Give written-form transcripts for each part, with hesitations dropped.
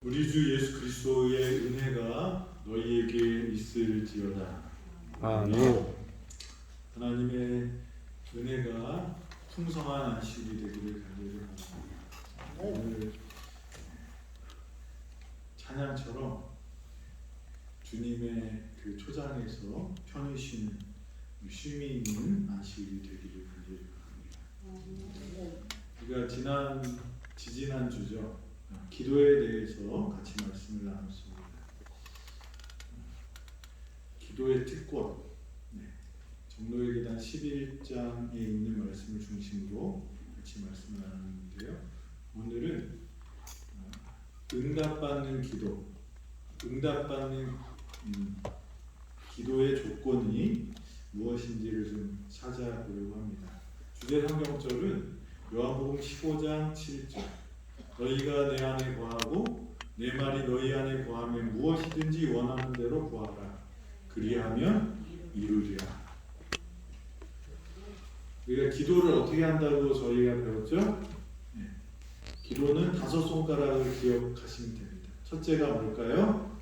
우리 주 예수 그리스도의 은혜가 너희에게 있을지어다. 아멘. 하나님의 은혜가 풍성한 안식이 되기를 간절히 바랍니다. 오늘 찬양처럼 주님의 그 초장에서 편히 쉬는 쉼이 있는 안식이 되기를 간절히 바랍니다. 우리가 지지난 주죠. 기도에 대해서 같이 말씀을 나눴습니다. 기도의 특권, 정로의 계단 11장에 있는 말씀을 중심으로 같이 말씀을 나눴는데요. 오늘은 응답받는 기도, 응답받는 기도의 조건이 무엇인지를 좀 찾아보려고 합니다. 주제 성경절은 요한복음 15장 7절. 너희가 내 안에 거하고 내 말이 너희 안에 거하면 무엇이든지 원하는 대로 구하라. 그리하면 이루리라. 우리가 기도를 어떻게 한다고 저희가 배웠죠? 기도는 5손가락을 기억하시면 됩니다. 첫째가 뭘까요?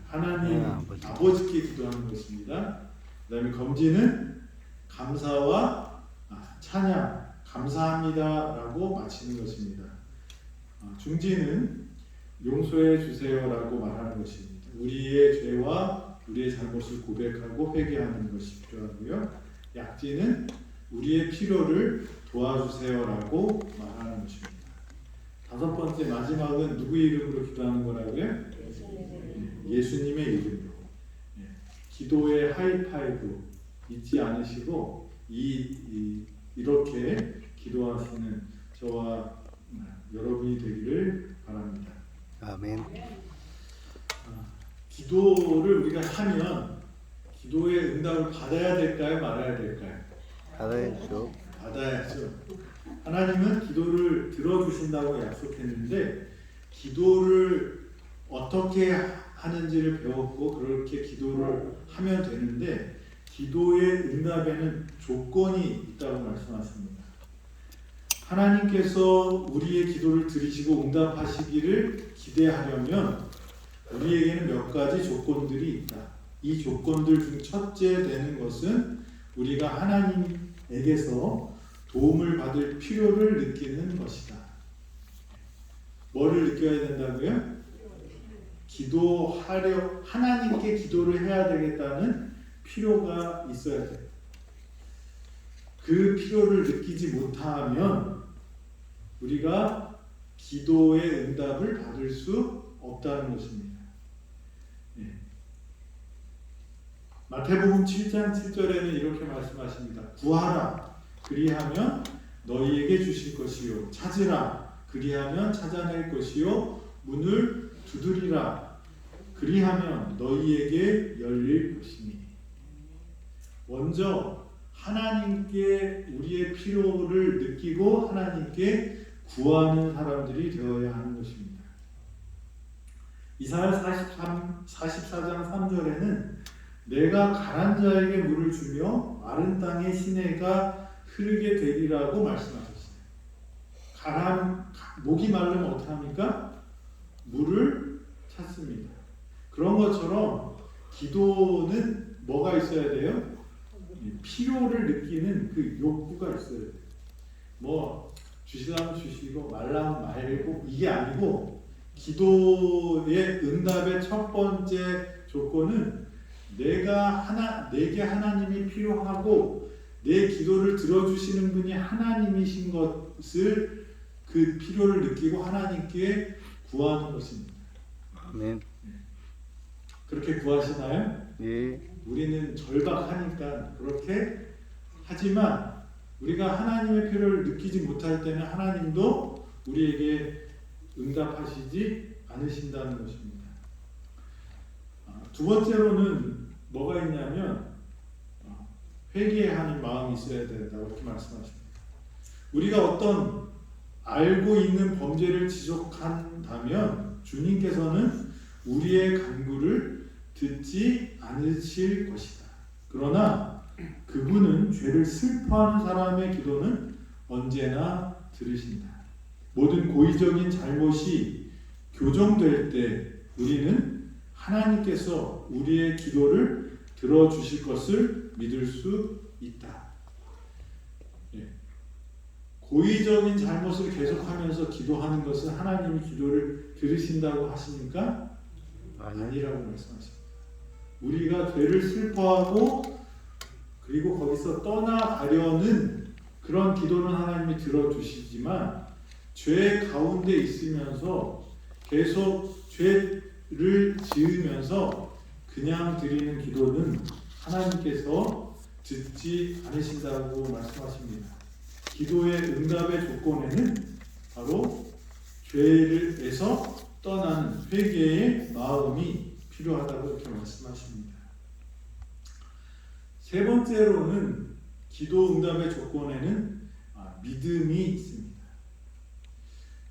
하나님 아버지께 기도하는 것입니다. 그 다음에 검지는 감사와 찬양, 감사합니다라고 마치는 것입니다. 중지는 용서해 주세요라고 말하는 것입니다. 우리의 죄와 우리의 잘못을 고백하고 회개하는 것이 필요하고요. 약지는 우리의 필요를 도와주세요라고 말하는 것입니다. 5번째 마지막은 누구의 이름으로 기도하는 거라고요? 예수님의 이름으로. 기도의 하이파이브 잊지 않으시고 이렇게 기도하시는 저와 여러분이 되기를 바랍니다. 아멘. 기도를 우리가 하면 기도의 응답을 받아야 될까요? 말아야 될까요? 받아야죠. 받아야죠. 하나님은 기도를 들어주신다고 약속했는데 기도를 어떻게 하는지를 배웠고 그렇게 기도를 하면 되는데 기도의 응답에는 조건이 있다고 말씀하십니다. 하나님께서 우리의 기도를 들으시고 응답하시기를 기대하려면 우리에게는 몇 가지 조건들이 있다. 이 조건들 중 첫째 되는 것은 우리가 하나님에게서 도움을 받을 필요를 느끼는 것이다. 뭐를 느껴야 된다고요? 하나님께 기도를 해야 되겠다는 필요가 있어야 돼요. 그 필요를 느끼지 못하면 우리가 기도의 응답을 받을 수 없다는 것입니다. 마태복음 7장 7절에는 이렇게 말씀하십니다. 구하라 그리하면 너희에게 주실 것이요 찾으라 그리하면 찾아낼 것이요 문을 두드리라 그리하면 너희에게 열릴 것이니. 먼저 하나님께 우리의 필요를 느끼고 하나님께 구하는 사람들이 되어야 하는 것입니다. 이사야 44장 3절에는 내가 가난 자에게 물을 주며 마른 땅에 시내가 흐르게 되리라고 말씀하셨어요. 목이 마르면 어떻게 합니까? 물을 찾습니다. 그런 것처럼 기도는 뭐가 있어야 돼요? 필요를 느끼는 그 욕구가 있어야 돼요. 뭐 주시라면 주시고 말라면 말고 이게 아니고 기도의 응답의 첫 번째 조건은 내게 하나님이 필요하고 내 기도를 들어주시는 분이 하나님이신 것을 그 필요를 느끼고 하나님께 구하는 것입니다. 아멘. 그렇게 구하시나요? 예. 우리는 절박하니까 그렇게 하지만 우리가 하나님의 필요를 느끼지 못할 때는 하나님도 우리에게 응답하시지 않으신다는 것입니다. 두 번째로는 뭐가 있냐면 회개하는 마음이 있어야 된다고 이렇게 말씀하십니다. 우리가 어떤 알고 있는 범죄를 지적한다면 주님께서는 우리의 간구를 듣지 않으실 것이다. 그러나 그분은 죄를 슬퍼하는 사람의 기도는 언제나 들으신다. 모든 고의적인 잘못이 교정될 때 우리는 하나님께서 우리의 기도를 들어주실 것을 믿을 수 있다. 예. 고의적인 잘못을 계속하면서 기도하는 것은 하나님이 기도를 들으신다고 하십니까? 아니라고 말씀하십니다. 우리가 죄를 슬퍼하고 그리고 거기서 떠나가려는 그런 기도는 하나님이 들어주시지만 죄 가운데 있으면서 계속 죄를 지으면서 그냥 드리는 기도는 하나님께서 듣지 않으신다고 말씀하십니다. 기도의 응답의 조건에는 바로 죄에서 떠나는 회개의 마음이 필요하다고 이렇게 말씀하십니다. 세 번째로는 기도 응답의 조건에는 믿음이 있습니다.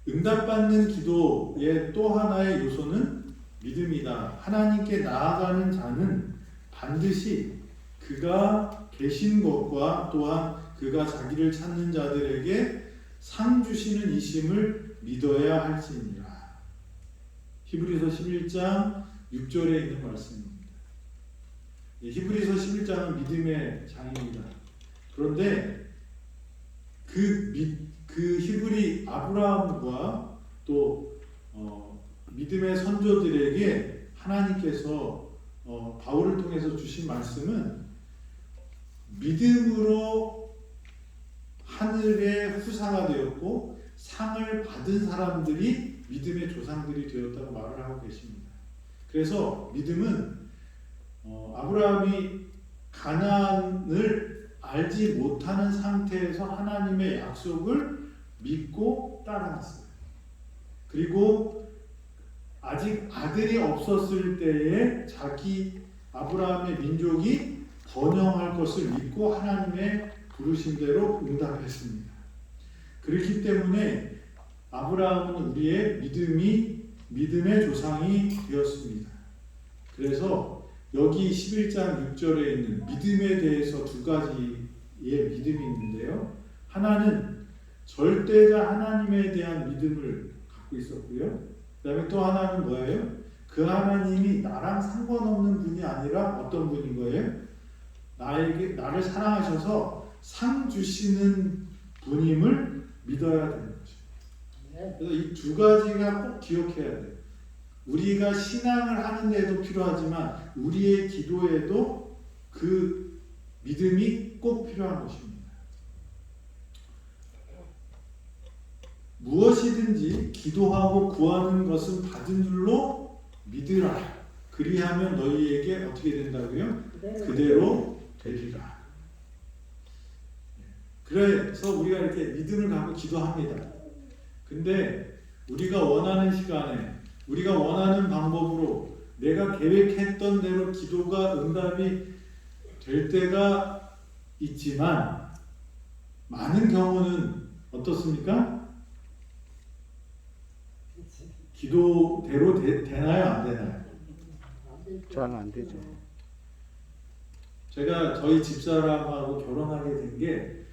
응답받는 기도의 또 하나의 요소는 믿음이다. 하나님께 나아가는 자는 반드시 그가 계신 것과 또한 그가 자기를 찾는 자들에게 상 주시는 이심을 믿어야 할지니라. 히브리서 11장 6절에 있는 말씀입니다. 히브리서 11장은 믿음의 장입니다. 그런데 그 히브리 아브라함과 또 믿음의 선조들에게 하나님께서 바울을 통해서 주신 말씀은 믿음으로 하늘의 후사가 되었고 상을 받은 사람들이 믿음의 조상들이 되었다고 말을 하고 계십니다. 그래서 믿음은 아브라함이 가나안을 알지 못하는 상태에서 하나님의 약속을 믿고 따라갔어요. 그리고 아직 아들이 없었을 때에 자기 아브라함의 민족이 번영할 것을 믿고 하나님의 부르심대로 응답했습니다. 그렇기 때문에 아브라함은 우리의 믿음의 조상이 되었습니다. 그래서 여기 11장 6절에 있는 믿음에 대해서 두 가지의 믿음이 있는데요. 하나는 절대자 하나님에 대한 믿음을 갖고 있었고요. 그 다음에 또 하나는 뭐예요? 그 하나님이 나랑 상관없는 분이 아니라 어떤 분인 거예요? 나를 사랑하셔서 상 주시는 분임을 믿어야 되는 거죠. 그래서 이 두 가지가 꼭 기억해야 돼요. 우리가 신앙을 하는 데도 필요하지만 우리의 기도에도 그 믿음이 꼭 필요한 것입니다. 무엇이든지 기도하고 구하는 것은 받은 줄로 믿으라. 그리하면 너희에게 어떻게 된다고요? 그대로 되리라. 그래서 우리가 이렇게 믿음을 갖고 기도합니다. 근데 우리가 원하는 시간에 우리가 원하는 방법으로 내가 계획했던 대로 기도가 응답이 될 때가 있지만 많은 경우는 어떻습니까? 기도대로 되나요? 안 되나요? 잘 안 되죠. 제가 저희 집사람하고 결혼하게 된 게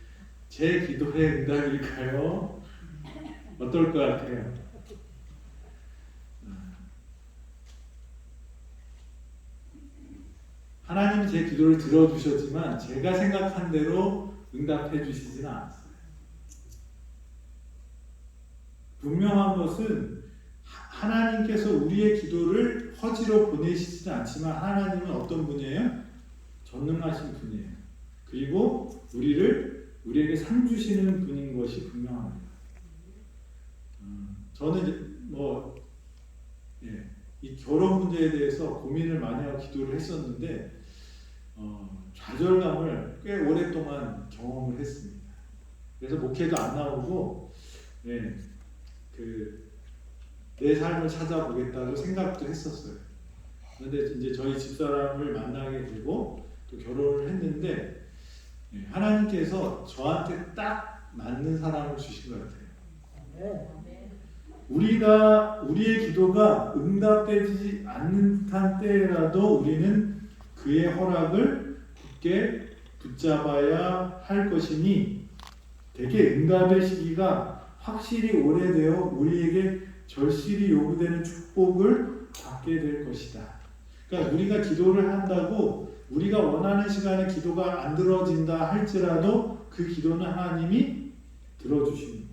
제 기도의 응답일까요? 어떨 것 같아요? 하나님은 제 기도를 들어주셨지만 제가 생각한 대로 응답해 주시지는 않았어요. 분명한 것은 하나님께서 우리의 기도를 허지로 보내시지는 않지만 하나님은 어떤 분이에요? 전능하신 분이에요. 그리고 우리에게 상 주시는 분인 것이 분명합니다. 저는 이 결혼 문제에 대해서 고민을 많이 하고 기도를 했었는데 좌절감을 꽤 오랫동안 경험을 했습니다. 그래서 목회도 안 나오고 내 삶을 찾아보겠다고 생각도 했었어요. 그런데 이제 저희 집사람을 만나게 되고 또 결혼을 했는데 하나님께서 저한테 딱 맞는 사람을 주신 것 같아요. 우리의 기도가 응답되지 않는 듯한 때라도 우리는 그의 허락을 굳게 붙잡아야 할 것이니 대개 응답의 시기가 확실히 오래되어 우리에게 절실히 요구되는 축복을 받게 될 것이다. 그러니까 우리가 기도를 한다고 우리가 원하는 시간에 기도가 안 들어진다 할지라도 그 기도는 하나님이 들어주시는 거예요.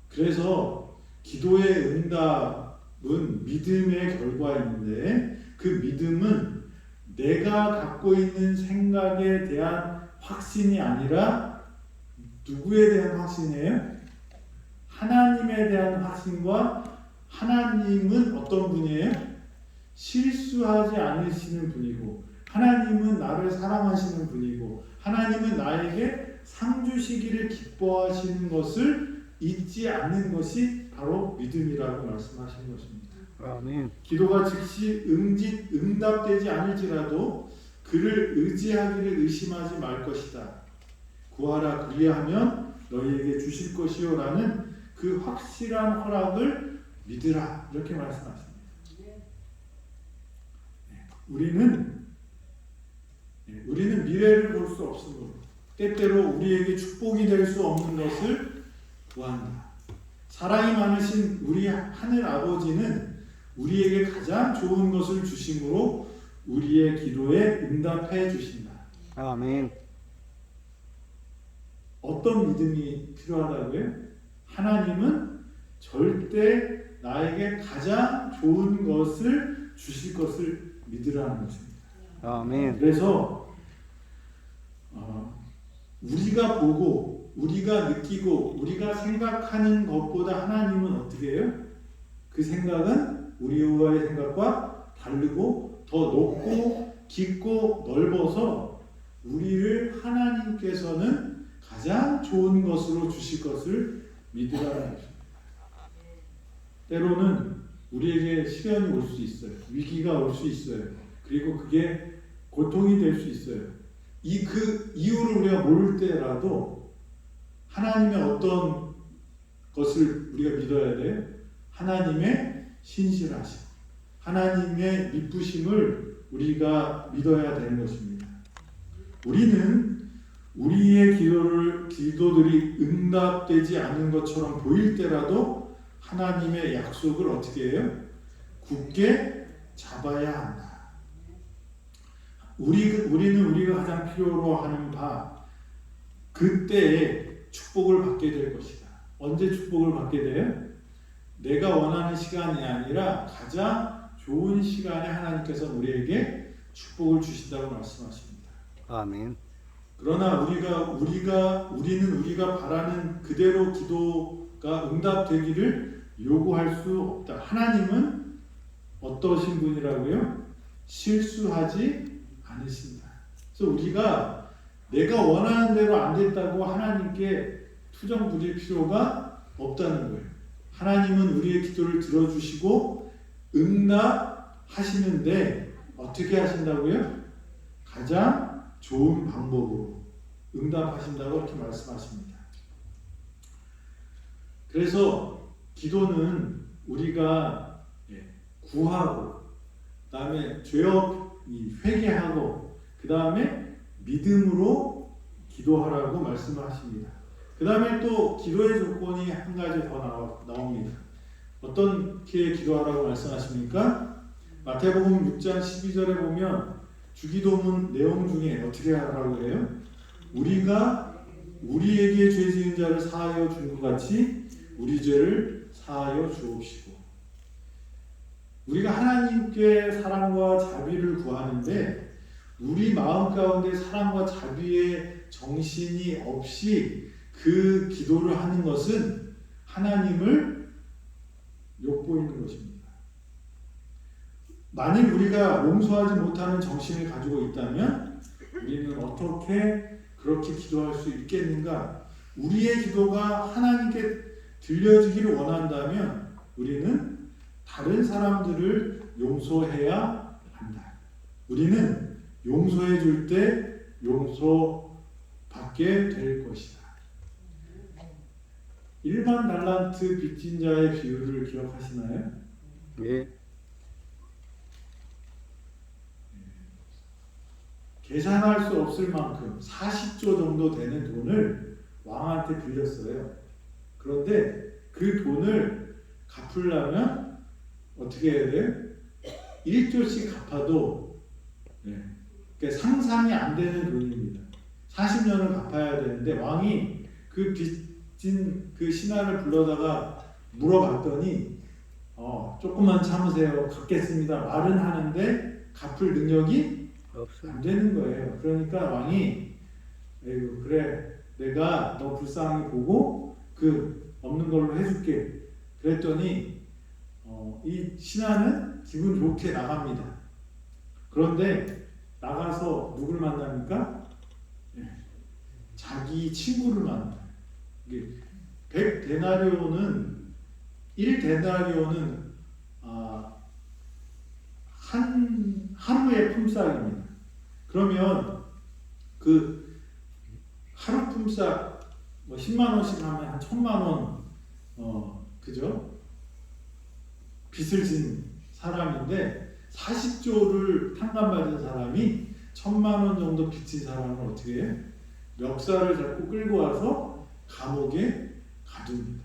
그래서 기도의 응답은 믿음의 결과인데 그 믿음은 내가 갖고 있는 생각에 대한 확신이 아니라 누구에 대한 확신이에요? 하나님에 대한 확신과 하나님은 어떤 분이에요? 실수하지 않으시는 분이고 하나님은 나를 사랑하시는 분이고 하나님은 나에게 상 주시기를 기뻐하시는 것을 잊지 않는 것이 바로 믿음이라고 말씀하시는 것입니다. 아멘. 기도가 즉시 응답되지 않을지라도 그를 의지하기를 의심하지 말 것이다. 구하라 그리하면 너희에게 주실 것이요 라는 그 확실한 허락을 믿으라 이렇게 말씀하십니다. 우리는 미래를 볼 수 없으므로 때때로 우리에게 축복이 될 수 없는 것을 구한다. 사랑이 많으신 우리 하늘 아버지는 우리에게 가장 좋은 것을 주심으로 우리의 기도에 응답해 주신다. 아멘. 어떤 믿음이 필요하다고요? 하나님은 절대 나에게 가장 좋은 것을 주실 것을 믿으라는 것입니다. 아멘. 그래서 우리가 보고 우리가 느끼고 우리가 생각하는 것보다 하나님은 어떻게 해요? 그 생각은 우리와의 생각과 다르고 더 높고 깊고 넓어서 우리를 하나님께서는 가장 좋은 것으로 주실 것을 믿으라는 것입니다. 때로는 우리에게 시련이 올 수 있어요. 위기가 올 수 있어요. 그리고 그게 고통이 될 수 있어요. 그 이유를 우리가 모를 때라도 하나님의 어떤 것을 우리가 믿어야 돼요? 하나님의 신실하심, 하나님의 미쁘심을 우리가 믿어야 되는 것입니다. 우리는 우리의 기도들이 응답되지 않는 것처럼 보일 때라도 하나님의 약속을 어떻게 해요? 굳게 잡아야 한다. 우리는 우리가 가장 필요로 하는 바 그때에 축복을 받게 될 것이다. 언제 축복을 받게 돼요? 내가 원하는 시간이 아니라 가장 좋은 시간에 하나님께서 우리에게 축복을 주신다고 말씀하십니다. 아멘. 그러나 우리는 우리가 바라는 그대로 기도가 응답되기를 요구할 수 없다. 하나님은 어떠신 분이라고요? 실수하지 않으신다. 그래서 우리가 내가 원하는 대로 안 됐다고 하나님께 투정 부릴 필요가 없다는 거예요. 하나님은 우리의 기도를 들어주시고 응답하시는데 어떻게 하신다고요? 가장 좋은 방법으로 응답하신다고 이렇게 말씀하십니다. 그래서 기도는 우리가 구하고 그 다음에 회개하고 그 다음에 믿음으로 기도하라고 말씀하십니다. 그 다음에 또 기도의 조건이 한 가지 더 나옵니다. 어떻게 기도하라고 말씀하십니까? 마태복음 6장 12절에 보면 주기도문 내용 중에 어떻게 하라고 해요? 우리가 우리에게 죄 지은 자를 사하여 준 것 같이 우리 죄를 사하여 주옵시고. 우리가 하나님께 사랑과 자비를 구하는데 우리 마음 가운데 사랑과 자비의 정신이 없이 그 기도를 하는 것은 하나님을 욕보이는 것입니다. 만일 우리가 용서하지 못하는 정신을 가지고 있다면 우리는 어떻게 그렇게 기도할 수 있겠는가? 우리의 기도가 하나님께 들려지기를 원한다면 우리는 다른 사람들을 용서해야 한다. 우리는 용서해 줄 때 용서받게 될 것이다. 일반 달란트 빚진 자의 비유를 기억하시나요? 예. 계산할 수 없을 만큼 40조 정도 되는 돈을 왕한테 빌렸어요. 그런데 그 돈을 갚으려면 어떻게 해야 돼요? 1조씩 갚아도 그러니까 상상이 안 되는 돈입니다. 40년을 갚아야 되는데 왕이 그 빚진 그 신하를 불러다가 물어봤더니 조금만 참으세요. 갚겠습니다. 말은 하는데 갚을 능력이 없어요. 안 되는 거예요. 그러니까 왕이 에이구, 그래 내가 너 불쌍히 보고 그 없는 걸로 해줄게. 그랬더니 이 신하는 기분 좋게 나갑니다. 그런데 나가서 누굴 만납니까? 자기 친구를 만나요. 100데나리온은 1데나리온은 한 하루의 품삯입니다. 그러면 그 하루 품삯 뭐 10만 원씩 하면 한 1,000만 원 그죠? 빚을 진 사람인데 40조를 탕감받은 사람이 1,000만 원 정도 빚진 사람을 어떻게 해? 멱살을 잡고 끌고 와서 감옥에 가둡니다.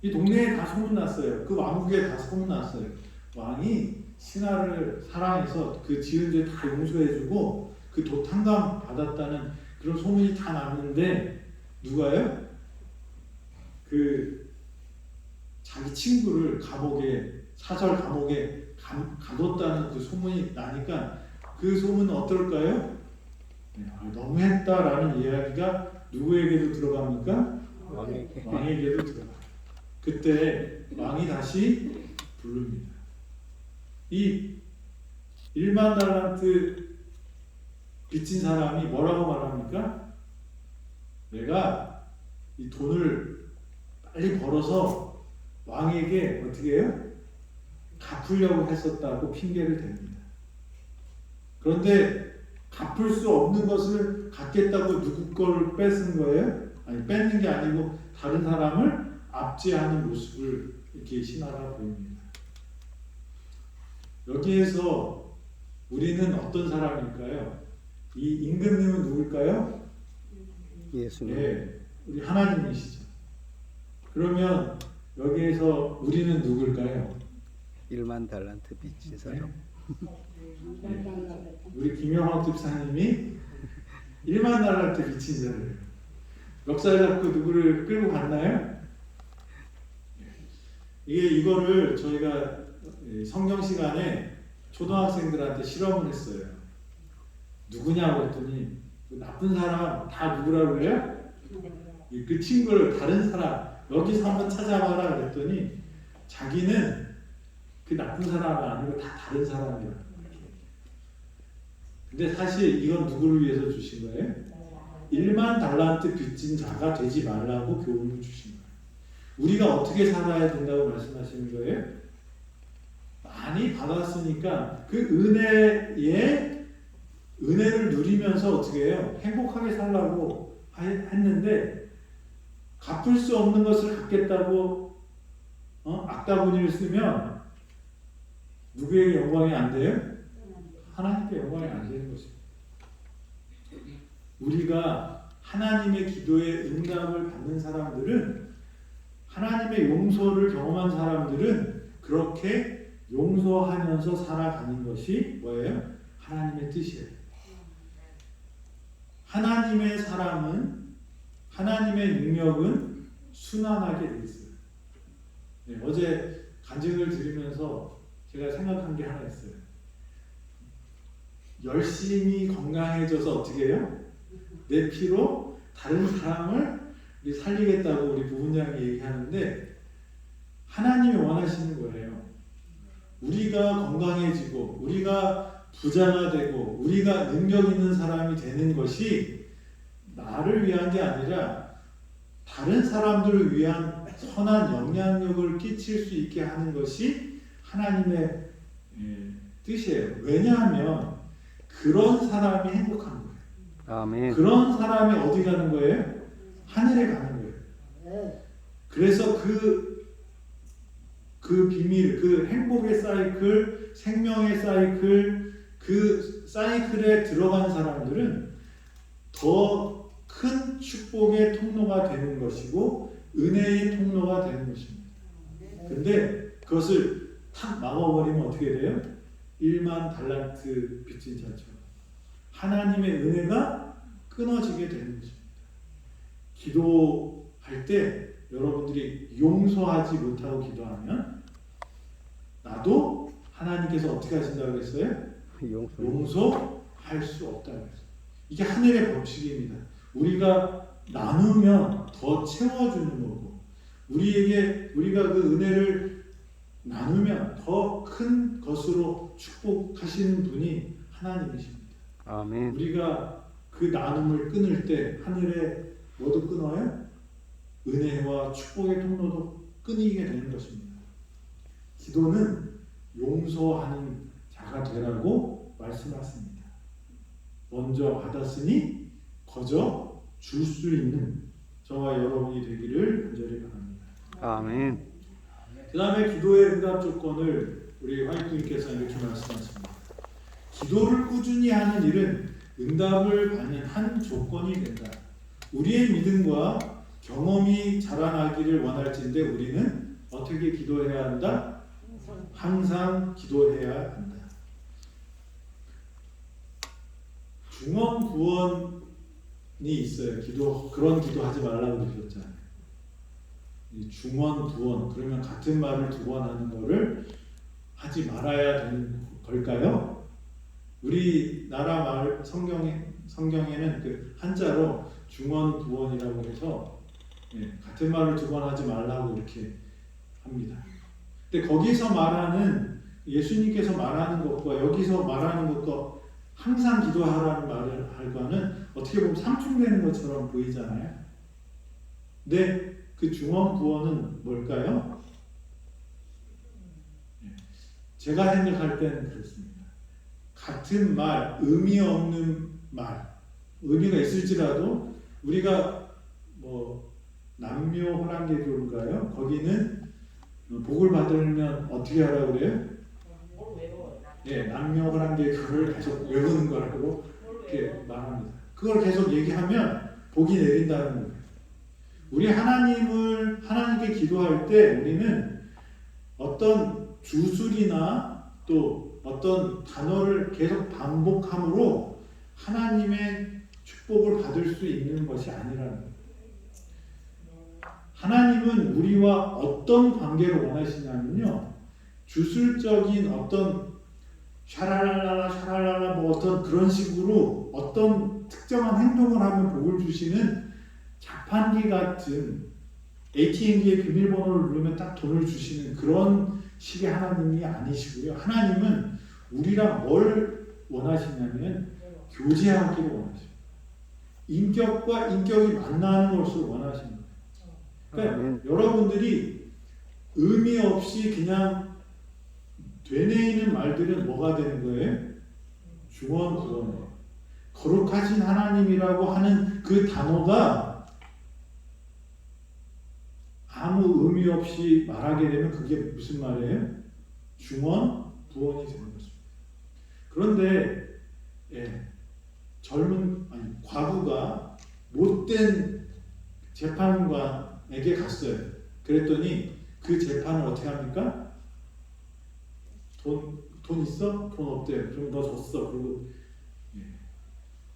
이 동네에 다 소문났어요. 그 왕국에 다 소문났어요. 왕이 신하를 사랑해서 그 지은 죄 다 용서해주고 그 도 탕감 받았다는 그런 소문이 다 났는데 누가요? 그 자기 친구를 감옥에 사설 감옥에 가뒀다는 그 소문이 나니까 그 소문은 어떨까요? 너무했다라는 이야기가 누구에게도 들어갑니까? 왕에게도 들어가요. 그때 왕이 다시 부릅니다. 이 1만 달란트 빚진 사람이 뭐라고 말합니까? 내가 이 돈을 빨리 벌어서 왕에게 어떻게 해요? 갚으려고 했었다고 핑계를 댑니다. 그런데 갚을 수 없는 것을 갚겠다고 누구 걸 뺏은 거예요? 아니 뺏는 게 아니고 다른 사람을 압제하는 모습을 이렇게 신하가 보입니다. 여기에서 우리는 어떤 사람일까요? 이 임금님은 누굴까요? 예수님. 네, 우리 하나님이시죠. 그러면 여기에서 우리는 누굴까요? 1만 달란트 빚진 사람. 우리 김영학 집사님이 1만 달란트 빚진 자를 멱살 잡고 누구를 끌고 갔나요? 이거를 저희가 성경 시간에 초등학생들한테 실험을 했어요. 누구냐고 했더니 나쁜 사람 다 누구라고 그래요? 그 친구를 다른 사람 여기서 한번 찾아봐라 그랬더니 자기는 그 나쁜 사람이 아니고 다 다른 사람이야. 근데 사실 이건 누구를 위해서 주신 거예요? 1만 달란트 빚진 자가 되지 말라고 교훈을 주신 거예요. 우리가 어떻게 살아야 된다고 말씀하시는 거예요? 많이 받았으니까 그 은혜를 누리면서 어떻게 해요? 행복하게 살라고 했는데 갚을 수 없는 것을 갚겠다고 악다구니를 쓰면 누구에게 영광이 안 돼요? 하나님께 영광이 안 되는 것입니다. 우리가 하나님의 기도에 응답을 받는 사람들은 하나님의 용서를 경험한 사람들은 그렇게 용서하면서 살아가는 것이 뭐예요? 하나님의 뜻이에요. 하나님의 사람은 하나님의 능력은 순환하게 돼 있어요. 네, 어제 간증을 들으면서 제가 생각한 게 하나 있어요. 열심히 건강해져서 어떻게 해요? 내 피로 다른 사람을 살리겠다고 우리 부부장이 얘기하는데 하나님이 원하시는 거예요. 우리가 건강해지고 우리가 부자가 되고 우리가 능력 있는 사람이 되는 것이 나를 위한 게 아니라 다른 사람들을 위한 선한 영향력을 끼칠 수 있게 하는 것이 하나님의 뜻이에요. 왜냐하면 그런 사람이 행복한 거예요. 아멘. 그런 사람이 어디 가는 거예요? 하늘에 가는 거예요. 그래서 그 비밀, 그 행복의 사이클, 생명의 사이클, 그 사이클에 들어간 사람들은 더 큰 축복의 통로가 되는 것이고 은혜의 통로가 되는 것입니다. 근데 그것을 탁 막아버리면 어떻게 돼요? 1만 달란트 빚진 자처럼 하나님의 은혜가 끊어지게 되는 것입니다. 기도할 때 여러분들이 용서하지 못하고 기도하면 나도 하나님께서 어떻게 하신다고 그랬어요? 용서할 수 없다고 했어요. 이게 하늘의 법칙입니다. 우리가 나누면 더 채워주는 거고 우리가 그 은혜를 나누면 더 큰 것으로 축복하시는 분이 하나님이십니다. 아멘. 우리가 그 나눔을 끊을 때 하늘에 뭐도 끊어요? 은혜와 축복의 통로도 끊이게 되는 것입니다. 기도는 용서하는 자가 되라고 말씀하십니다. 먼저 받았으니 거저 줄 수 있는 저와 여러분이 되기를 간절히 바랍니다. 아멘. 그 다음에 기도의 응답 조건을 우리 화이트님께서 이렇게 말씀하십니다. 기도를 꾸준히 하는 일은 응답을 받는 한 조건이 된다. 우리의 믿음과 경험이 자라나기를 원할진데 우리는 어떻게 기도해야 한다? 항상 기도해야 한다. 중원 구원이 있어요. 그런 기도하지 말라고 그러셨잖아요. 중원 구원 그러면 같은 말을 두 번 하는 거를 하지 말아야 되는 걸까요? 우리나라 말 성경에는 그 한자로 중원 구원이라고 해서 같은 말을 두 번 하지 말라고 이렇게 합니다. 근데 거기서 말하는 예수님께서 말하는 것과 여기서 말하는 것과 항상 기도하라는 말을 할 거는 어떻게 보면 상충되는 것처럼 보이잖아요. 근데 그 중원 구원은 뭘까요? 제가 생각할 때는 그렇습니다. 같은 말, 의미 없는 말, 의미가 있을지라도 우리가 뭐 남묘호랑개교인가요? 거기는 복을 받으려면 어떻게 하라고 그래요? 남묘호랑개교를 계속 외우는 거라고 이렇게 말합니다. 그걸 계속 얘기하면 복이 내린다는 거예요. 우리 하나님께 기도할 때 우리는 어떤 주술이나 또 어떤 단어를 계속 반복함으로 하나님의 축복을 받을 수 있는 것이 아니라는 거예요. 하나님은 우리와 어떤 관계를 원하시냐면요. 주술적인 어떤 샤랄랄라 뭐 어떤 그런 식으로 어떤 특정한 행동을 하면 복을 주시는 자판기 같은 ATM기의 비밀번호를 누르면 딱 돈을 주시는 그런 식의 하나님이 아니시고요. 하나님은 우리랑 뭘 원하시냐면 교제하기를 원하십니다. 인격과 인격이 만나는 것을 원하십니다. 그러니까 여러분들이 의미 없이 그냥 되뇌이는 말들은 뭐가 되는 거예요? 중원 구원이에요. 거룩하신 하나님이라고 하는 그 단어가 아무 의미 없이 말하게 되면 그게 무슨 말이에요? 중원 구원이 되는 것입니다. 그런데 과부가 못된 재판관에게 갔어요. 그랬더니 그 재판을 어떻게 합니까? 돈 있어? 돈 없대요. 그럼 너 줬어. 그리고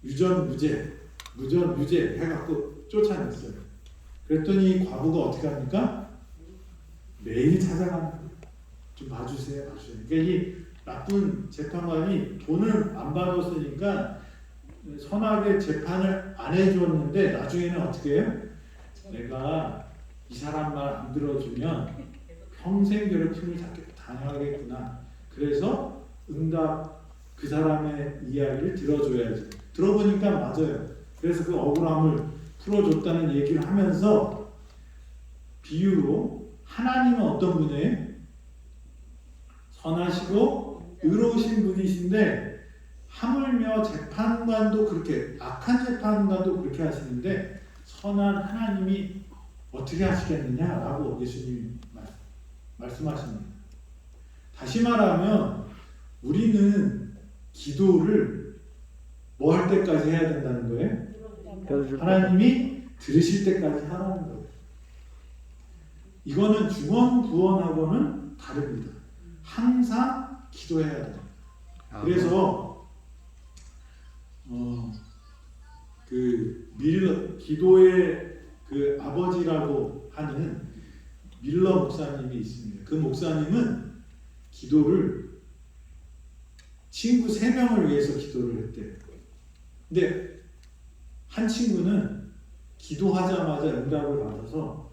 유전 무죄 해갖고 쫓아냈어요. 그랬더니 과부가 어떻게 합니까? 매일 찾아가는 거예요. 좀 봐주세요. 그러니까 이 나쁜 재판관이 돈을 안 받았으니까 선하게 재판을 안 해주었는데 나중에는 어떻게 해요? 내가 이 사람 말 안 들어주면 평생 괴롭힘을 당하겠구나. 그래서 응답 그 사람의 이야기를 들어줘야지. 들어보니까 맞아요. 그래서 그 억울함을 풀어줬다는 얘기를 하면서 비유로 하나님은 어떤 분이에요? 선하시고 의로우신 분이신데 하물며 재판관도 그렇게 악한 재판관도 그렇게 하시는데 선한 하나님이 어떻게 하시겠느냐라고 예수님이 말씀하십니다. 다시 말하면 우리는 기도를 뭐 할 때까지 해야 된다는 거예요? 하나님이 들으실 때까지 하라는 거예요. 이거는 중언부언하고는 다릅니다. 항상 기도해야 돼요. 그래서 기도의 그 아버지라고 하는 밀러 목사님이 있습니다. 그 목사님은 기도를 친구 3명을 위해서 기도를 했대요. 근데 한 친구는 기도하자마자 응답을 받아서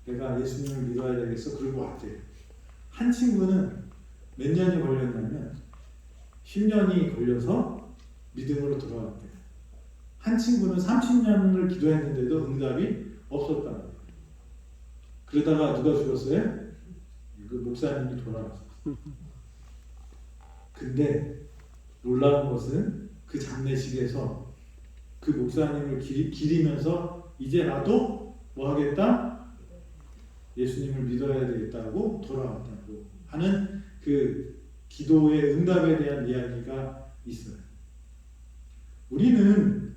내가 예수님을 믿어야 되겠어 그러고 왔대요. 한 친구는 몇 년이 걸렸냐면 10년이 걸려서 믿음으로 돌아왔대요. 한 친구는 30년을 기도했는데도 응답이 없었다는 거예요. 그러다가 누가 죽었어요? 그 목사님이 돌아왔어요. 근데 놀라운 것은 그 장례식에서 그 목사님을 기리면서 이제 나도 뭐 하겠다? 예수님을 믿어야 되겠다고 돌아왔다고 하는 그 기도의 응답에 대한 이야기가 있어요. 우리는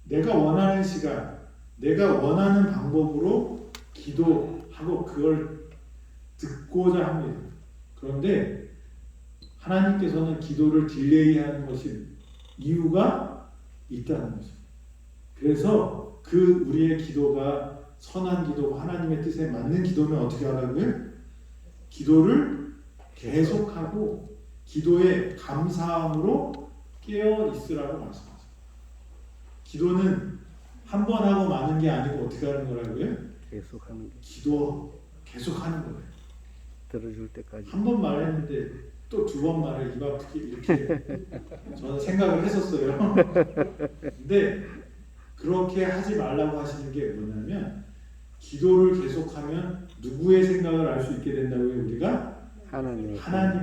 내가 원하는 시간, 내가 원하는 방법으로 기도하고 그걸 듣고자 합니다. 그런데 하나님께서는 기도를 딜레이하는 것이 이유가 있다는 거죠. 그래서 그 우리의 기도가 선한 기도고 하나님의 뜻에 맞는 기도면 어떻게 하라고요? 기도를 계속하고 기도에 감사함으로 깨어 있으라고 말씀하세요. 기도는 한 번 하고 마는 게 아니고 어떻게 하는 거라고요? 계속하는 게. 기도 계속하는 거예요. 들어줄 때까지. 한 번 말했는데 또 2번 말해 입 아프게 이렇게 저는 생각을 했었어요. 근데 그렇게 하지 말라고 하시는 게 뭐냐면 기도를 계속하면 누구의 생각을 알 수 있게 된다고요? 우리가 하나님의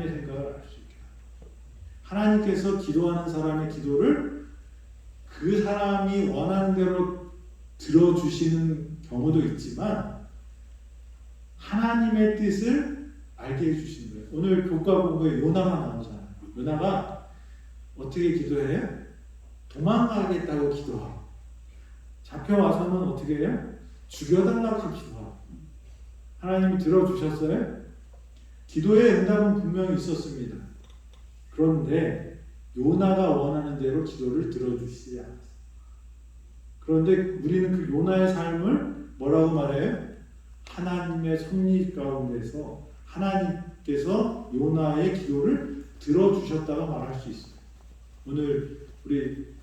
생각을 알 수 있게. 하나님께서 기도하는 사람의 기도를 그 사람이 원하는 대로 들어주시는 경우도 있지만 하나님의 뜻을 알게 해주시는 거예요. 오늘 교과 공부에 요나가 나오잖아요. 요나가 어떻게 기도해요? 도망가겠다고 기도하고 잡혀와서는 어떻게 해요? 죽여달라고 기도하고 하나님이 들어주셨어요? 기도의 응답은 분명히 있었습니다. 그런데 요나가 원하는 대로 기도를 들어주시지 않았어요. 그런데 우리는 그 요나의 삶을 뭐라고 말해요? 하나님의 섭리 가운데서 하나님께서 요나의 기도를 들어주셨다고 말할 수 있어요. 오늘 우리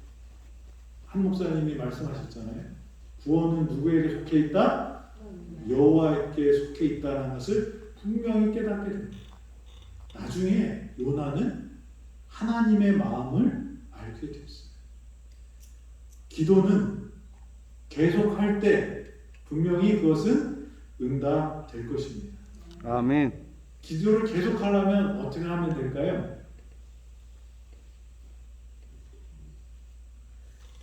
한 목사님이 말씀하셨잖아요. 구원은 누구에게 속해 있다? 여호와께 속해 있다는 것을 분명히 깨닫게 됩니다. 나중에 요나는 하나님의 마음을 알게 됐어요. 기도는 계속할 때 분명히 그것은 응답될 것입니다. 아멘. 기도를 계속하려면 어떻게 하면 될까요?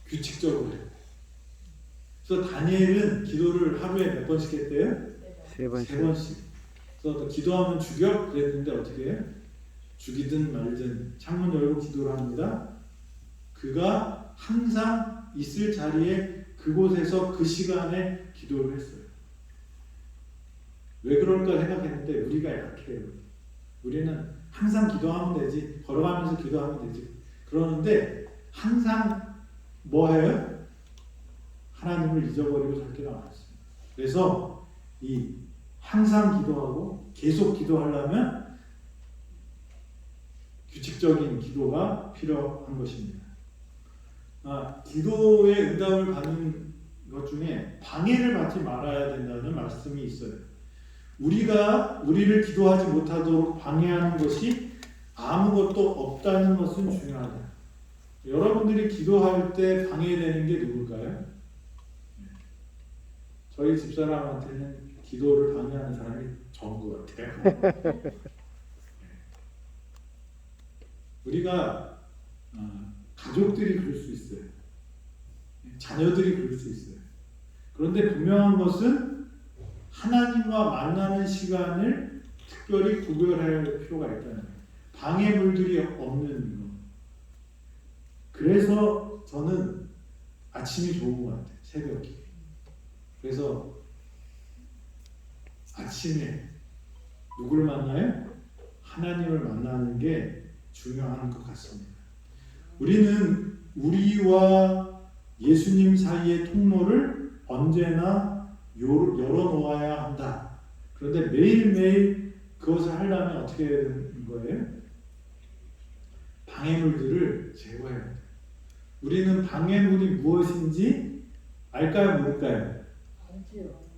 규칙적으로 해요. 그래서 다니엘은 기도를 하루에 몇 번씩 했대요? 3번씩. 3번씩. 그래서 기도하면 죽여? 그랬는데 어떻게 해요? 죽이든 말든 창문 열고 기도를 합니다. 그가 항상 있을 자리에 그곳에서 그 시간에 기도를 했어요. 왜 그럴까 생각했는데 우리가 약해요. 우리는 항상 기도하면 되지, 걸어가면서 기도하면 되지. 그러는데 항상 뭐 해요? 하나님을 잊어버리고 살 때가 많습니다. 그래서 이 항상 기도하고 계속 기도하려면 규칙적인 기도가 필요한 것입니다. 기도의 응답을 받는 것 중에 방해를 받지 말아야 된다는 말씀이 있어요. 우리가 우리를 기도하지 못하도록 방해하는 것이 아무것도 없다는 것은 중요하다. 여러분들이 기도할 때 방해되는 게 누굴까요? 저희 집사람한테는 기도를 방해하는 사람이 적은 것 같아요. 우리가 가족들이 그럴 수 있어요. 자녀들이 그럴 수 있어요. 그런데 분명한 것은 하나님과 만나는 시간을 특별히 구별할 필요가 있다는 거예요. 방해물들이 없는 것. 그래서 저는 아침이 좋은 것 같아요. 새벽이. 그래서 아침에 누구를 만나요? 하나님을 만나는 게 중요한 것 같습니다. 우리는 우리와 예수님 사이의 통로를 언제나 열어놓아야 한다. 그런데 매일매일 그것을 하려면 어떻게 해야 되는 거예요? 방해물들을 제거해야 돼요. 우리는 방해물이 무엇인지 알까요? 모를까요?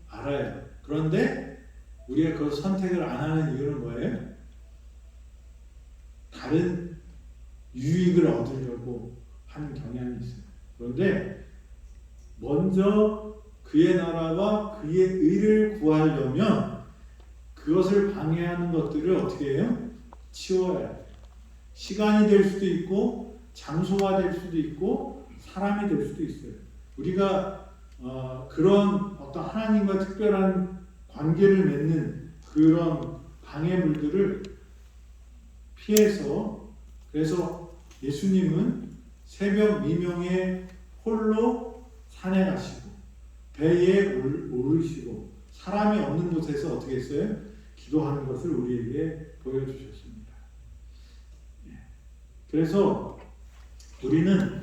알아요. 그런데 우리가 그걸 선택을 안 하는 이유는 뭐예요? 다른 유익을 얻으려고 하는 경향이 있어요. 그런데 먼저 그의 나라와 그의 의를 구하려면 그것을 방해하는 것들을 어떻게 해요? 치워야 해요. 시간이 될 수도 있고 장소가 될 수도 있고 사람이 될 수도 있어요. 우리가 그런 어떤 하나님과 특별한 관계를 맺는 그런 방해물들을 피해서, 그래서 예수님은 새벽 미명에 홀로 산에 가시고 배에 오르시고 사람이 없는 곳에서 어떻게 했어요? 기도하는 것을 우리에게 보여주셨습니다. 그래서 우리는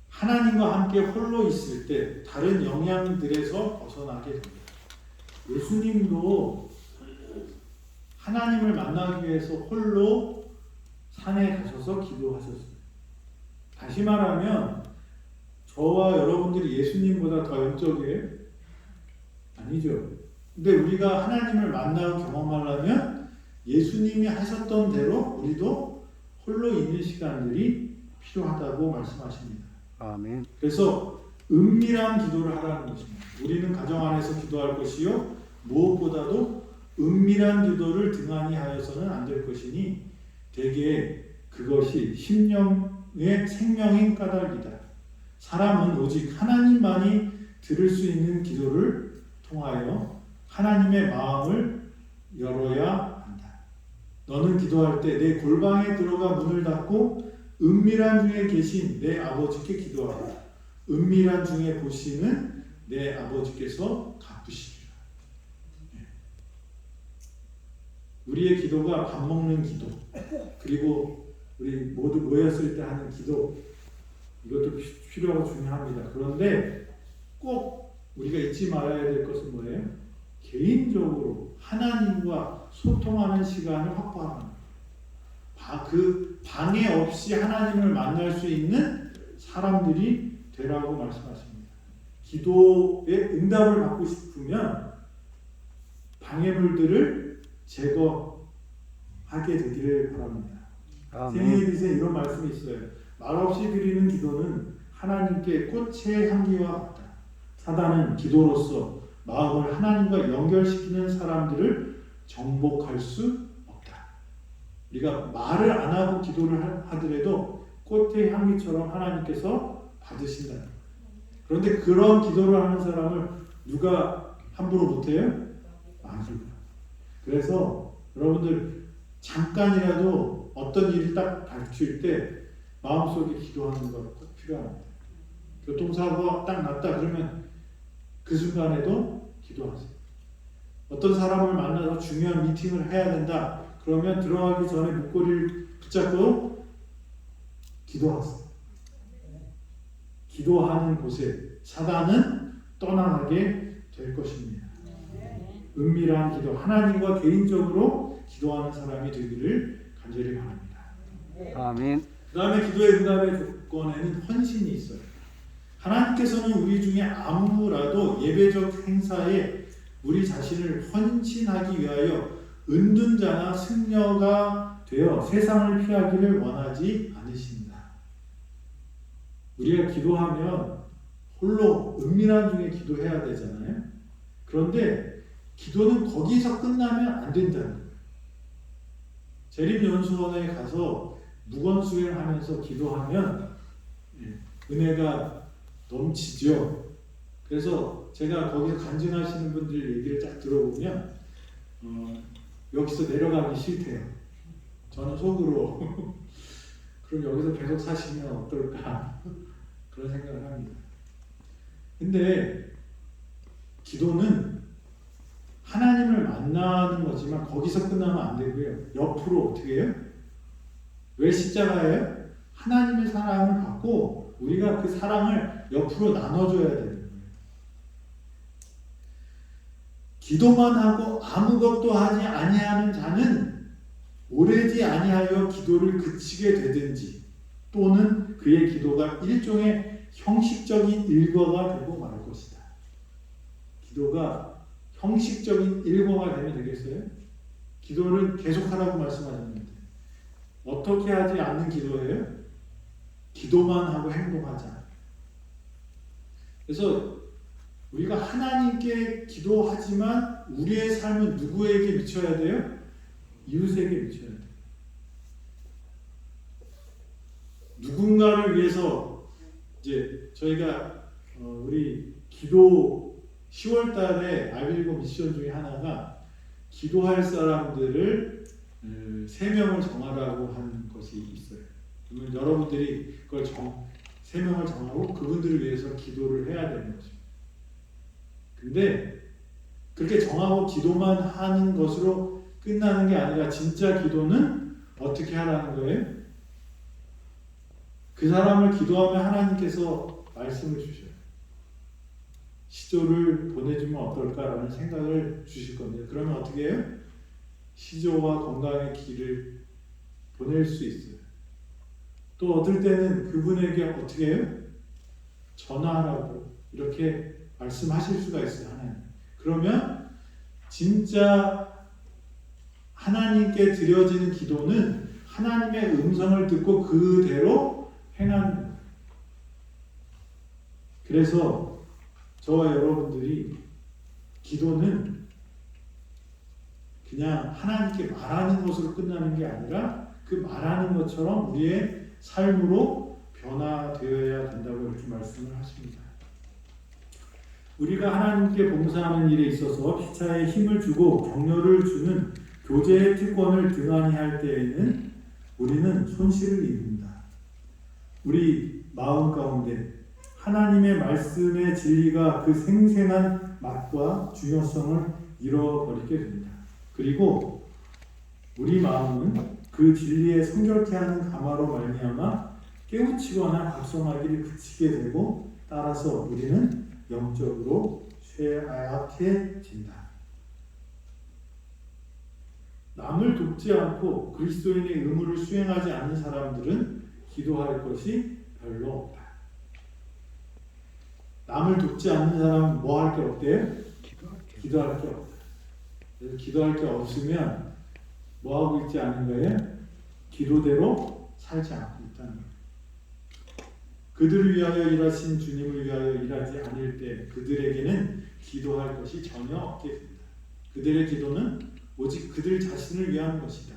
하나님과 함께 홀로 있을 때 다른 영향들에서 벗어나게 됩니다. 예수님도 하나님을 만나기 위해서 홀로 산에 가셔서 기도하셨어요. 다시 말하면 저와 여러분들이 예수님보다 더 영적이에요? 아니죠. 근데 우리가 하나님을 만나고 경험하려면 예수님이 하셨던 대로 우리도 홀로 있는 시간들이 필요하다고 말씀하십니다. 아멘. 그래서 은밀한 기도를 하라는 것입니다. 우리는 가정 안에서 기도할 것이요 무엇보다도 은밀한 기도를 등한히 하여서는 안 될 것이니 대개 그것이 심령의 생명인 까닭이다. 사람은 오직 하나님만이 들을 수 있는 기도를 통하여 하나님의 마음을 열어야 한다. 너는 기도할 때 내 골방에 들어가 문을 닫고 은밀한 중에 계신 내 아버지께 기도하라. 은밀한 중에 보시는 내 아버지께서 갚으시리라. 우리의 기도가 밥 먹는 기도, 그리고 우리 모두 모였을 때 하는 기도, 이것도 필요하고 중요합니다. 그런데 꼭 우리가 잊지 말아야 될 것은 뭐예요? 개인적으로 하나님과 소통하는 시간을 확보하는 거예요. 그 방해 없이 하나님을 만날 수 있는 사람들이 되라고 말씀하십니다. 기도의 응답을 받고 싶으면 방해물들을 제거하게 되기를 바랍니다. 생애에서 이런 말씀이 있어요. 말없이 드리는 기도는 하나님께 꽃의 향기와 같다. 사단은 기도로서 마음을 하나님과 연결시키는 사람들을 정복할 수 없다. 우리가 말을 안 하고 기도를 하더라도 꽃의 향기처럼 하나님께서 받으신다. 그런데 그런 기도를 하는 사람을 누가 함부로 못해요? 아니요. 그래서 여러분들 잠깐이라도 어떤 일이 딱 닥칠 때 마음속에 기도하는 것 꼭 필요합니다. 교통사고가 딱 났다 그러면 그 순간에도 기도하세요. 어떤 사람을 만나서 중요한 미팅을 해야 된다 그러면 들어가기 전에 목걸이를 붙잡고 기도하세요. 기도하는 곳에 사단은 떠나게 될 것입니다. 은밀한 기도, 하나님과 개인적으로 기도하는 사람이 되기를 간절히 바랍니다. 아멘. 그 다음에 기도의 응답의 조건에는 헌신이 있어요. 하나님께서는 우리 중에 아무라도 예배적 행사에 우리 자신을 헌신하기 위하여 은둔자나 승려가 되어 세상을 피하기를 원하지 않으십니다. 우리가 기도하면 홀로 은밀한 중에 기도해야 되잖아요. 그런데 기도는 거기서 끝나면 안 된다는 거예요. 재림연수원에 가서 무건수행하면서 기도하면 은혜가 넘치죠. 그래서 제가 거기서 간증하시는 분들 얘기를 딱 들어보면 여기서 내려가기 싫대요. 저는 속으로 그럼 여기서 계속 사시면 어떨까 그런 생각을 합니다. 근데 기도는 하나님을 만나는 거지만 거기서 끝나면 안 되고요. 옆으로 어떻게 해요? 왜 십자가예요? 하나님의 사랑을 받고 우리가 그 사랑을 옆으로 나눠줘야 되는 거예요. 기도만 하고 아무것도 하지 아니하는 자는 오래지 아니하여 기도를 그치게 되든지 또는 그의 기도가 일종의 형식적인 일과가 되고 말 것이다. 기도가 형식적인 일과가 되면 되겠어요? 기도를 계속하라고 말씀하셨는데 어떻게 하지 않는 기도예요? 기도만 하고 행동하자. 그래서 우리가 하나님께 기도하지만 우리의 삶은 누구에게 미쳐야 돼요? 이웃에게 미쳐야 돼요. 누군가를 위해서 이제 저희가 우리 기도 10월 달에 아빌고 미션 중에 하나가 기도할 사람들을 3명을 정하라고 하는 것이 있어요. 그러면 여러분들이 그걸 3명을 정하고 그분들을 위해서 기도를 해야 되는 거죠. 근데 그렇게 정하고 기도만 하는 것으로 끝나는 게 아니라 진짜 기도는 어떻게 하라는 거예요? 그 사람을 기도하면 하나님께서 말씀을 주셔요. 시조를 보내주면 어떨까라는 생각을 주실 건데 그러면 어떻게 해요? 시조와 건강의 길을 보낼 수 있어요. 또 어떨 때는 그분에게 어떻게 해요? 전화하라고 이렇게 말씀하실 수가 있어요. 하나님. 그러면 진짜 하나님께 드려지는 기도는 하나님의 음성을 듣고 그대로 행하는 거예요. 그래서 저와 여러분들이 기도는 그냥 하나님께 말하는 것으로 끝나는 게 아니라 그 말하는 것처럼 우리의 삶으로 변화되어야 된다고 이렇게 말씀을 하십니다. 우리가 하나님께 봉사하는 일에 있어서 피차에 힘을 주고 격려를 주는 교제의 특권을 등한히 할 때에는 우리는 손실을 입는다. 우리 마음 가운데 하나님의 말씀의 진리가 그 생생한 맛과 중요성을 잃어버리게 됩니다. 그리고 우리 마음은 그 진리에 성결케 하는 감화로 말미암아 깨우치거나 각성하기를 그치게 되고 따라서 우리는 영적으로 쇠약해진다. 남을 돕지 않고 그리스도인의 의무를 수행하지 않는 사람들은 기도할 것이 별로 없다. 남을 돕지 않는 사람은 뭐 할 게 없대요? 기도할 게 없다. 그래서 기도할 게 없으면 뭐 하고 있지 않은 거예요? 기도대로 살지 않고 있다는 거예요. 그들을 위하여 일하신 주님을 위하여 일하지 않을 때 그들에게는 기도할 것이 전혀 없게 됩니다. 그들의 기도는 오직 그들 자신을 위한 것이다.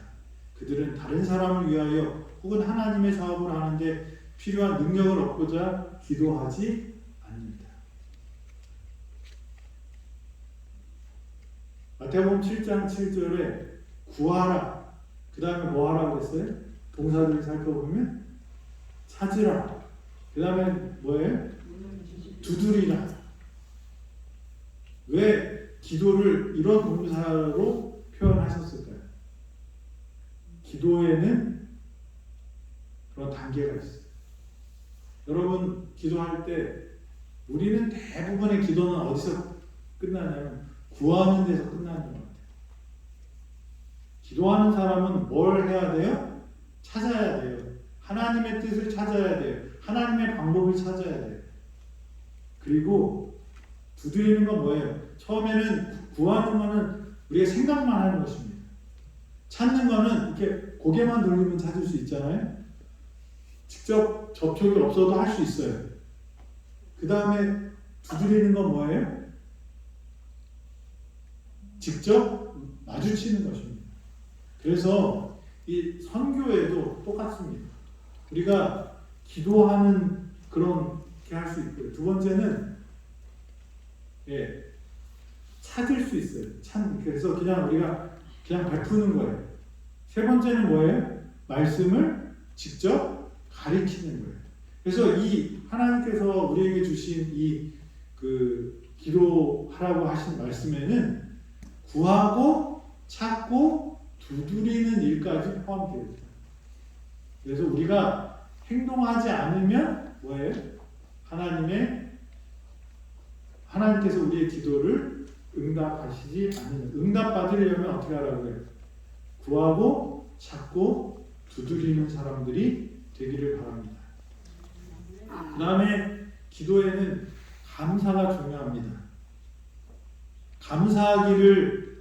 그들은 다른 사람을 위하여 혹은 하나님의 사업을 하는데 필요한 능력을 얻고자 기도하지 않는다. 마태복음 7장 7절에 구하라. 그 다음에 뭐 하라고 했어요? 동사들을 살펴보면 찾으라. 그 다음에 뭐예요? 두드리라. 왜 기도를 이런 동사로 표현하셨을까요? 기도에는 그런 단계가 있어요. 여러분 기도할 때 우리는 대부분의 기도는 어디서 끝나냐면 구하는 데서 끝나는 것 같아요. 기도하는 사람은 뭘 해야 돼요? 찾아야 돼요. 하나님의 뜻을 찾아야 돼요. 하나님의 방법을 찾아야 돼요. 그리고 두드리는 건 뭐예요? 처음에는 구하는 거는 우리가 생각만 하는 것입니다. 찾는 거는 이렇게 고개만 돌리면 찾을 수 있잖아요. 직접 접촉이 없어도 할 수 있어요. 그 다음에 두드리는 건 뭐예요? 직접 마주치는 것입니다. 그래서 이 선교에도 똑같습니다. 우리가 기도하는 그렇게 할 수 있고요. 두 번째는 찾을 수 있어요. 그래서 그냥 우리가 그냥 베푸는 거예요. 세 번째는 뭐예요? 말씀을 직접 가리키는 거예요. 그래서 이 하나님께서 우리에게 주신 이 기도하라고 하신 말씀에는 구하고 찾고 두드리는 일까지 포함되어 있다. 그래서 우리가 행동하지 않으면 뭐예요? 하나님께서 우리의 기도를 응답하시지 않는, 응답받으려면 어떻게 하라고요? 구하고 찾고 두드리는 사람들이 되기를 바랍니다. 그 다음에 기도에는 감사가 중요합니다. 감사하기를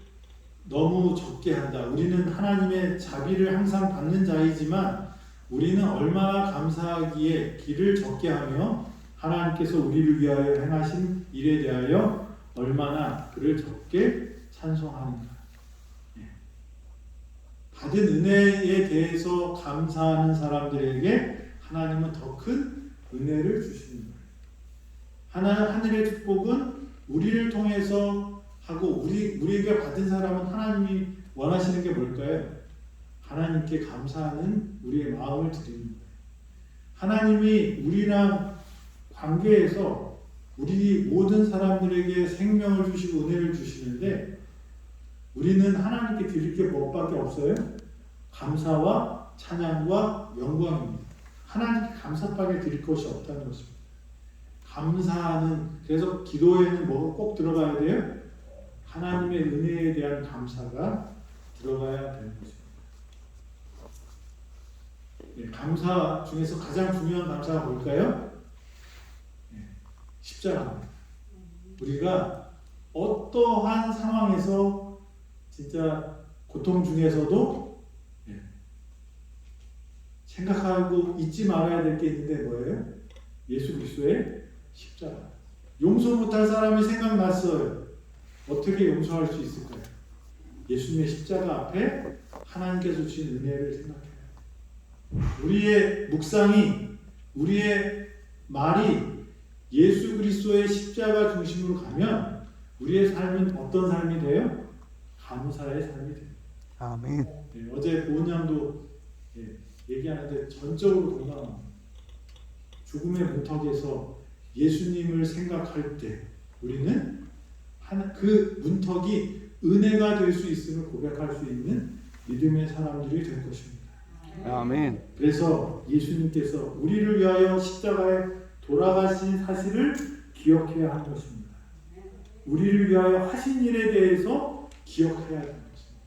너무 적게 한다. 우리는 하나님의 자비를 항상 받는 자이지만 우리는 얼마나 감사하기에 기를 적게 하며 하나님께서 우리를 위하여 행하신 일에 대하여 얼마나 그를 적게 찬송하는가. 받은 은혜에 대해서 감사하는 사람들에게 하나님은 더 큰 은혜를 주시는 거예요. 하늘의 축복은 우리를 통해서 하고 우리에게 받은 사람은 하나님이 원하시는 게 뭘까요? 하나님께 감사하는 우리의 마음을 드리는 거예요. 하나님이 우리랑 관계에서 우리 모든 사람들에게 생명을 주시고 은혜를 주시는데 우리는 하나님께 드릴 게 무엇밖에 없어요? 감사와 찬양과 영광입니다. 하나님께 감사밖에 드릴 것이 없다는 것입니다. 감사하는, 그래서 기도에는 뭐가 꼭 들어가야 돼요? 하나님의 은혜에 대한 감사가 들어가야 되는 것입니다. 감사 중에서 가장 중요한 감사가 뭘까요? 십자가입니다. 우리가 어떠한 상황에서 진짜 고통 중에서도 생각하고 잊지 말아야 될 게 있는데 뭐예요? 예수 그리스도의 십자가. 용서 못할 사람이 생각났어요. 어떻게 용서할 수 있을까요? 예수님의 십자가 앞에 하나님께서 주신 은혜를 생각해요. 우리의 묵상이, 우리의 말이 예수 그리스도의 십자가 중심으로 가면 우리의 삶은 어떤 삶이 돼요? 감사의 삶이 돼요. 아멘. 어제 보은양도 얘기하는데 전적으로 공감합니다. 죽음의 문턱에서 예수님을 생각할 때 우리는 그 문턱이 은혜가 될 수 있음을 고백할 수 있는 믿음의 사람들이 될 것입니다. 아멘. 그래서 예수님께서 우리를 위하여 십자가에 돌아가신 사실을 기억해야 하는 것입니다. 우리를 위하여 하신 일에 대해서 기억해야 하는 것입니다.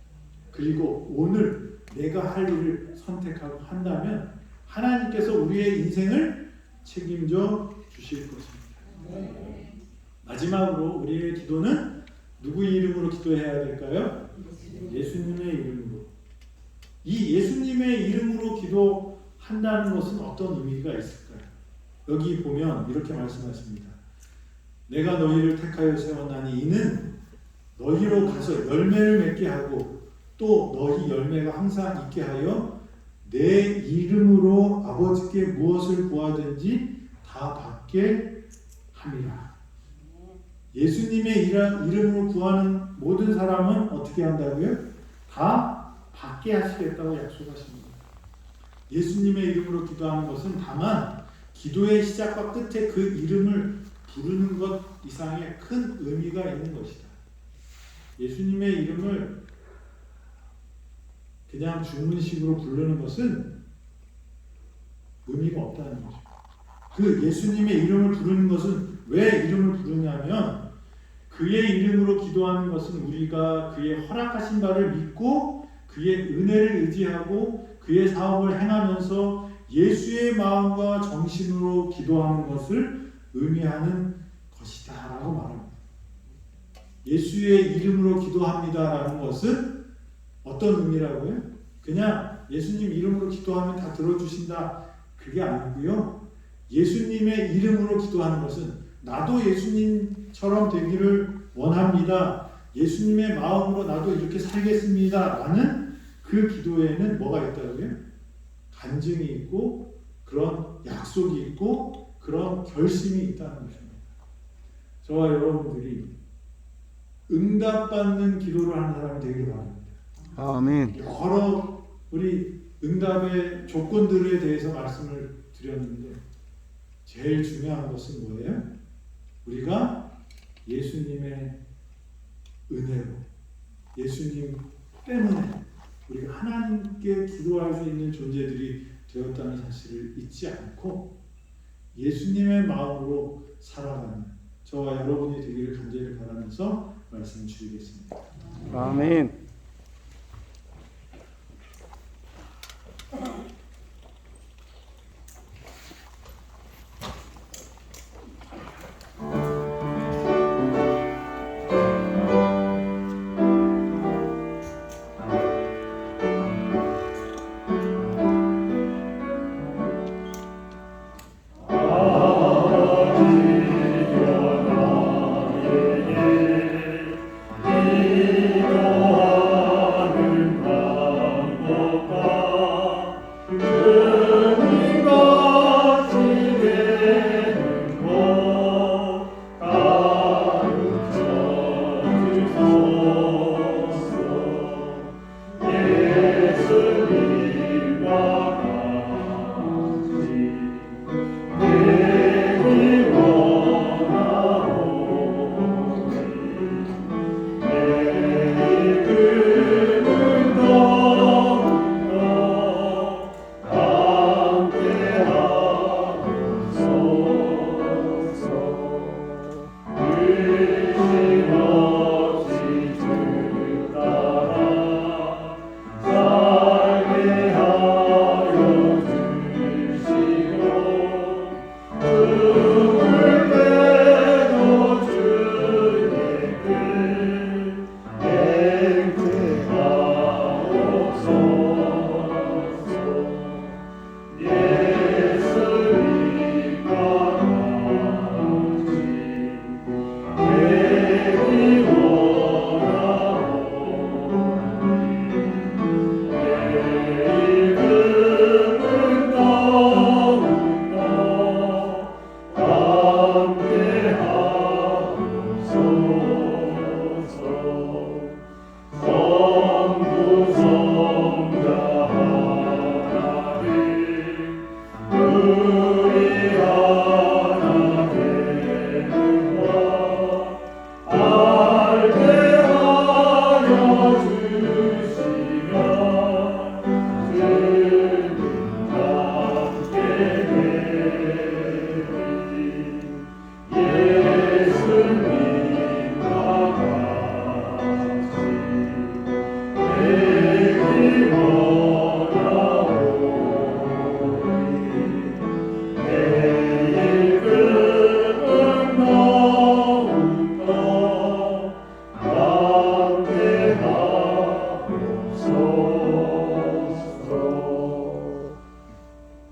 그리고 오늘 내가 할 일을 선택하고 한다면 하나님께서 우리의 인생을 책임져 주실 것입니다. 마지막으로 우리의 기도는 누구의 이름으로 기도해야 될까요? 예수님의 이름으로. 이 예수님의 이름으로 기도한다는 것은 어떤 의미가 있을까요? 여기 보면 이렇게 말씀하십니다. 내가 너희를 택하여 세웠나니 이는 너희로 가서 열매를 맺게 하고 또 너희 열매가 항상 있게 하여 내 이름으로 아버지께 무엇을 구하든지 다 받게 함이라. 예수님의 이름으로 구하는 모든 사람은 어떻게 한다고요? 다 받게 하시겠다고 약속하십니다. 예수님의 이름으로 기도하는 것은 다만 기도의 시작과 끝에 그 이름을 부르는 것 이상의 큰 의미가 있는 것이다. 예수님의 이름을 그냥 주문식으로 부르는 것은 의미가 없다는 거죠. 그 예수님의 이름을 부르는 것은 왜 이름을 부르냐면 그의 이름으로 기도하는 것은 우리가 그의 허락하신 바를 믿고 그의 은혜를 의지하고 그의 사업을 행하면서 예수의 마음과 정신으로 기도하는 것을 의미하는 것이다 라고 말합니다. 예수의 이름으로 기도합니다라는 것은 어떤 의미라고요? 그냥 예수님 이름으로 기도하면 다 들어주신다 그게 아니고요. 예수님의 이름으로 기도하는 것은 나도 예수님처럼 되기를 원합니다. 예수님의 마음으로 나도 이렇게 살겠습니다 라는 그 기도에는 뭐가 있다고요? 간증이 있고 그런 약속이 있고 그런 결심이 있다는 것입니다. 저와 여러분들이 응답받는 기도를 하는 사람이 되길 바랍니다. 아멘. 여러 우리 응답의 조건들에 대해서 말씀을 드렸는데 제일 중요한 것은 뭐예요? 우리가 예수님의 은혜로 예수님 때문에 우리가 하나님께 기도할 수 있는 존재들이 되었다는 사실을 잊지 않고 예수님의 마음으로 살아가는 저와 여러분이 되기를 간절히 바라면서 말씀 드리겠습니다. 아멘.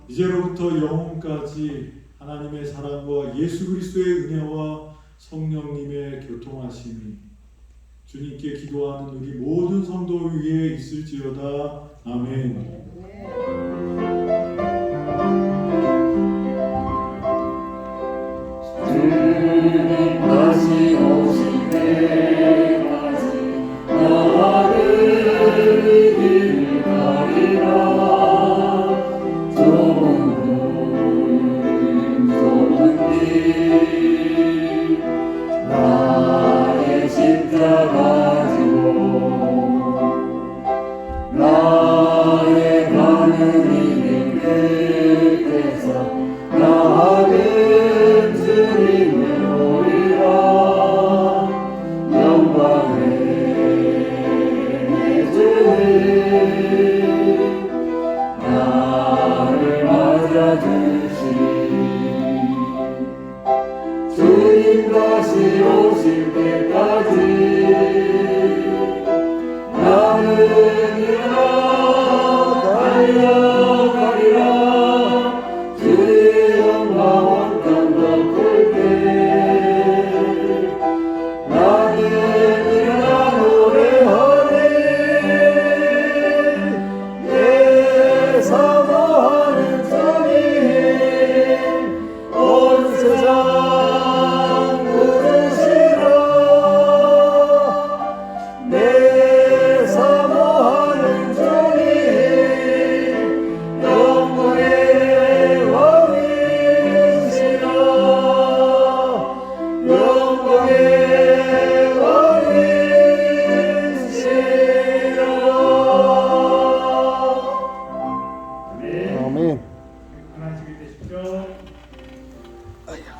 이제로부터 영원까지 하나님의 사랑과 예수 그리스도의 은혜와 성령님의 교통하심이 주님께 기도하는 우리 모든 성도 위에 있을지어다. 아멘. 주님 다시 오실 때까지 나를 길 가리라. 좁은 길 나의 십자가 지고 나의 가는 길 끝에서 나는 주님을 보리라. 영광의 내 주님 나를 맞아주시니 주님 다시 오실 때까지 나는 일어나 달려 주십시오. 아야.